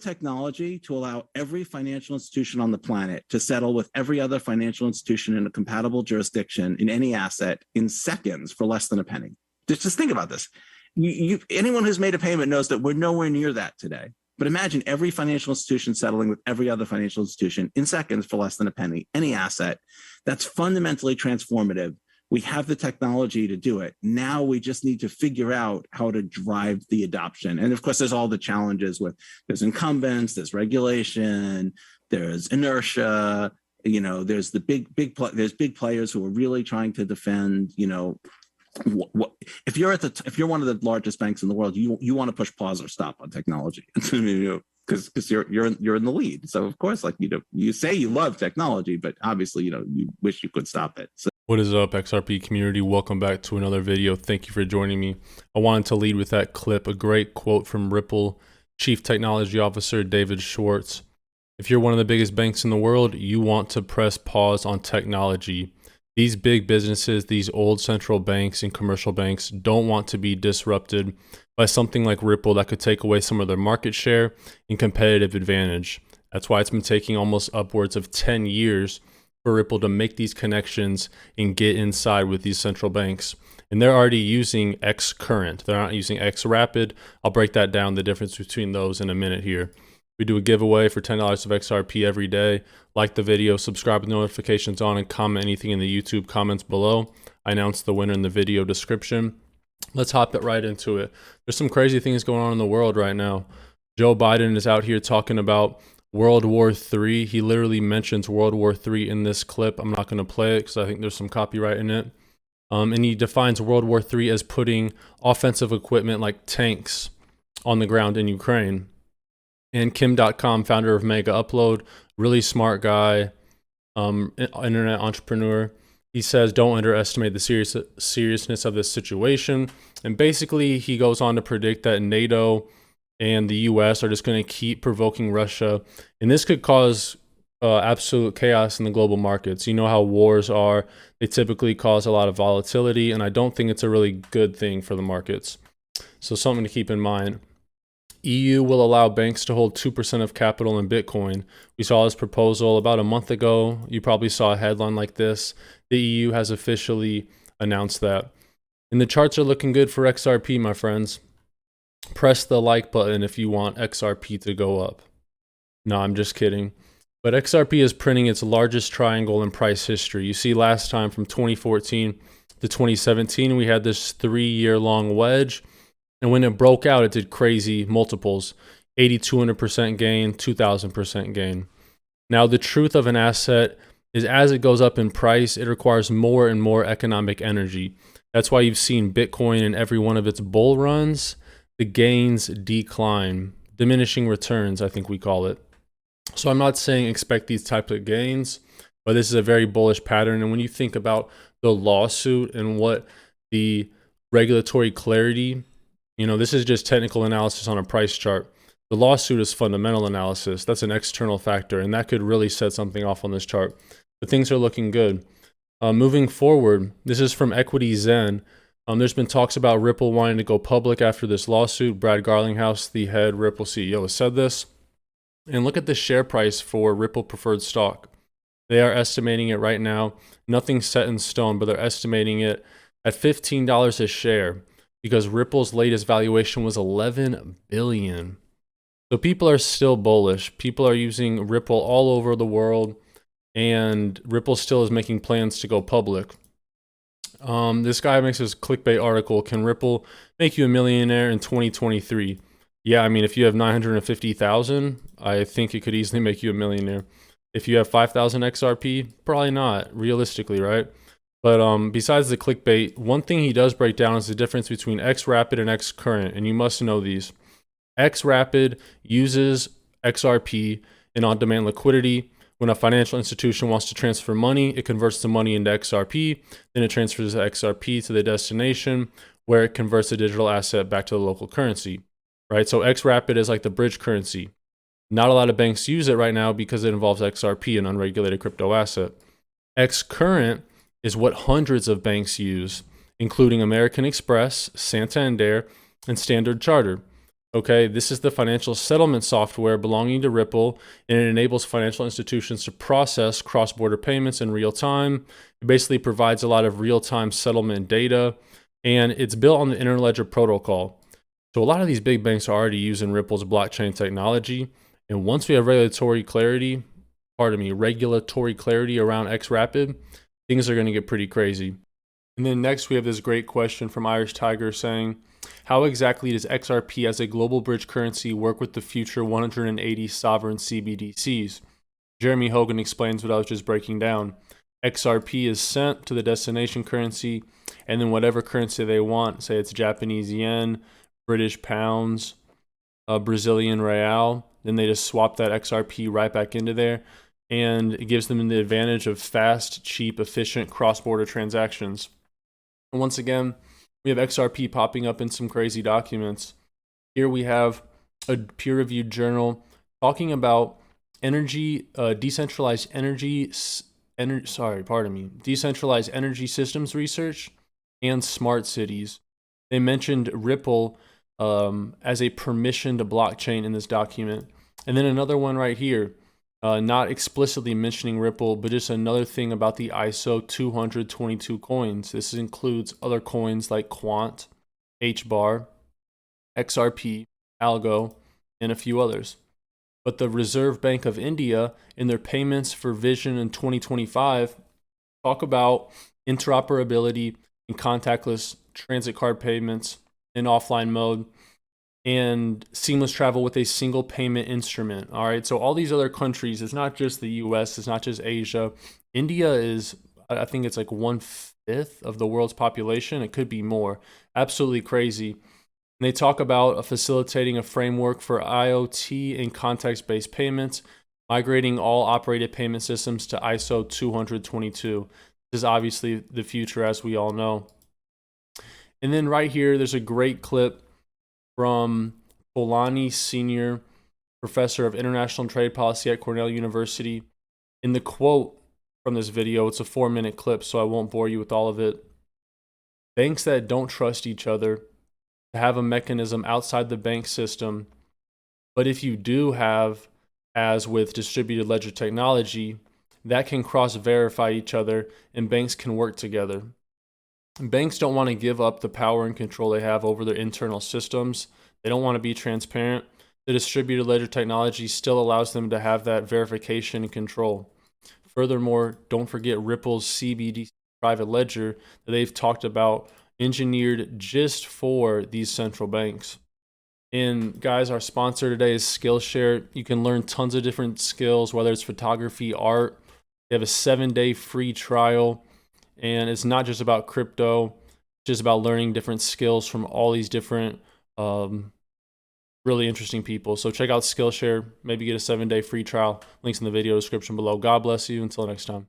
technology to allow every financial institution on the planet to settle with every other financial institution in a compatible jurisdiction in any asset in seconds for less than a penny. Just think about this. Anyone who's made a payment knows that we're nowhere near that today. But imagine every financial institution settling with every other financial institution in seconds for less than a penny, any asset. That's fundamentally transformative. We have the technology to do it. Now we just need to figure out how to drive the adoption. And of course, there's all the challenges with there's incumbents, there's regulation, there's inertia. There's the big players who are really trying to defend. If you're one of the largest banks in the world, you want to push pause or stop on technology because you're in the lead. So of course, you say you love technology, but obviously you wish you could stop it. So. What is up, XRP community? Welcome back to another video. Thank you for joining me. I wanted to lead with that clip, a great quote from Ripple Chief Technology Officer David Schwartz. If you're one of the biggest banks in the world, you want to press pause on technology. These big businesses, these old central banks and commercial banks don't want to be disrupted by something like Ripple that could take away some of their market share and competitive advantage. That's why it's been taking almost upwards of 10 years for Ripple to make these connections and get inside with these central banks. And they're already using X Current. They're not using X Rapid. I'll break that down, the difference between those in a minute here. We do a giveaway for $10 of XRP every day. Like the video, subscribe with notifications on, and comment anything in the YouTube comments below. I announce the winner in the video description. Let's hop right into it. There's some crazy things going on in the world right now. Joe Biden is out here talking about World War III. He literally mentions World War III in this clip. I'm not going to play it because I think there's some copyright in it. And he defines World War III as putting offensive equipment like tanks on the ground in Ukraine. And Kim.com, founder of Mega Upload, really smart guy, internet entrepreneur. He says, don't underestimate the seriousness of this situation. And basically, he goes on to predict that NATO and the US are just going to keep provoking Russia. And this could cause absolute chaos in the global markets. You know how wars are. They typically cause a lot of volatility. And I don't think it's a really good thing for the markets. So something to keep in mind. EU will allow banks to hold 2% of capital in Bitcoin. We saw this proposal about a month ago. You probably saw a headline like this. The EU has officially announced that. And the charts are looking good for XRP, my friends. Press the like button if you want XRP to go up. No, I'm just kidding. But XRP is printing its largest triangle in price history. You see, last time from 2014 to 2017, we had this 3-year-long wedge. And when it broke out, it did crazy multiples, 8,200% gain, 2,000% gain. Now, the truth of an asset is as it goes up in price, it requires more and more economic energy. That's why you've seen Bitcoin in every one of its bull runs, the gains decline, diminishing returns, I think we call it. So I'm not saying expect these types of gains, but this is a very bullish pattern. And when you think about the lawsuit and what the regulatory clarity, this is just technical analysis on a price chart. The lawsuit is fundamental analysis. That's an external factor, and that could really set something off on this chart. But things are looking good. Moving forward, this is from Equity Zen. There's been talks about Ripple wanting to go public after this lawsuit. Brad Garlinghouse, the head Ripple CEO, has said this. And look at the share price for Ripple preferred stock. They are estimating it right now. Nothing's set in stone, but they're estimating it at $15 a share, because Ripple's latest valuation was $11 billion. So people are still bullish. People are using Ripple all over the world, and Ripple still is making plans to go public. This guy makes this clickbait article. Can Ripple make you a millionaire in 2023? Yeah, I mean, if you have 950,000, I think it could easily make you a millionaire. If you have 5,000 XRP, probably not, realistically, right? But besides the clickbait, one thing he does break down is the difference between X Rapid and X Current, and you must know these. X Rapid uses XRP in on-demand liquidity. When a financial institution wants to transfer money, it converts the money into XRP, then it transfers the XRP to the destination, where it converts the digital asset back to the local currency, right? So X Rapid is like the bridge currency. Not a lot of banks use it right now because it involves XRP, an unregulated crypto asset. X Current is what hundreds of banks use, including American Express, Santander, and Standard Chartered. Okay, this is the financial settlement software belonging to Ripple, and it enables financial institutions to process cross-border payments in real time. It basically provides a lot of real-time settlement data, and it's built on the Interledger protocol. So a lot of these big banks are already using Ripple's blockchain technology, and once we have regulatory clarity around XRP, things are going to get pretty crazy. And then next we have this great question from Irish Tiger saying, how exactly does XRP as a global bridge currency work with the future 180 sovereign CBDCs? Jeremy Hogan explains what I was just breaking down. XRP is sent to the destination currency, and then whatever currency they want, say it's Japanese yen, British pounds, Brazilian real, then they just swap that XRP right back into there, and it gives them the advantage of fast, cheap, efficient cross-border transactions. And once again, we have XRP popping up in some crazy documents. Here we have a peer-reviewed journal talking about decentralized energy systems research and smart cities. They mentioned Ripple as a permissioned blockchain in this document. And then another one right here, not explicitly mentioning Ripple, but just another thing about the ISO 222 coins. This includes other coins like Quant, HBAR, XRP, Algo, and a few others. But the Reserve Bank of India, in their payments for Vision in 2025, talk about interoperability and contactless transit card payments in offline mode, and seamless travel with a single payment instrument. All right, so all these other countries, it's not just the US, it's not just Asia. India is, I think it's like 1/5 of the world's population. It could be more. Absolutely crazy. And they talk about facilitating a framework for IoT and context-based payments, migrating all operated payment systems to ISO 222. This is obviously the future, as we all know. And then right here, there's a great clip from Polanyi, Senior Professor of International Trade Policy at Cornell University. In the quote from this video, it's a 4-minute clip, so I won't bore you with all of it. Banks that don't trust each other to have a mechanism outside the bank system, but if you do have, as with distributed ledger technology, that can cross-verify each other and banks can work together. Banks don't want to give up the power and control they have over their internal systems. They don't want to be transparent. The distributed ledger technology still allows them to have that verification and control. Furthermore, don't forget Ripple's CBDC private ledger that they've talked about, engineered just for these central banks. And guys, our sponsor today is Skillshare. You can learn tons of different skills, whether it's photography, art. They have a 7-day free trial. And it's not just about crypto, it's just about learning different skills from all these different really interesting people. So check out Skillshare, maybe get a 7-day free trial. Links in the video description below. God bless you. Until next time.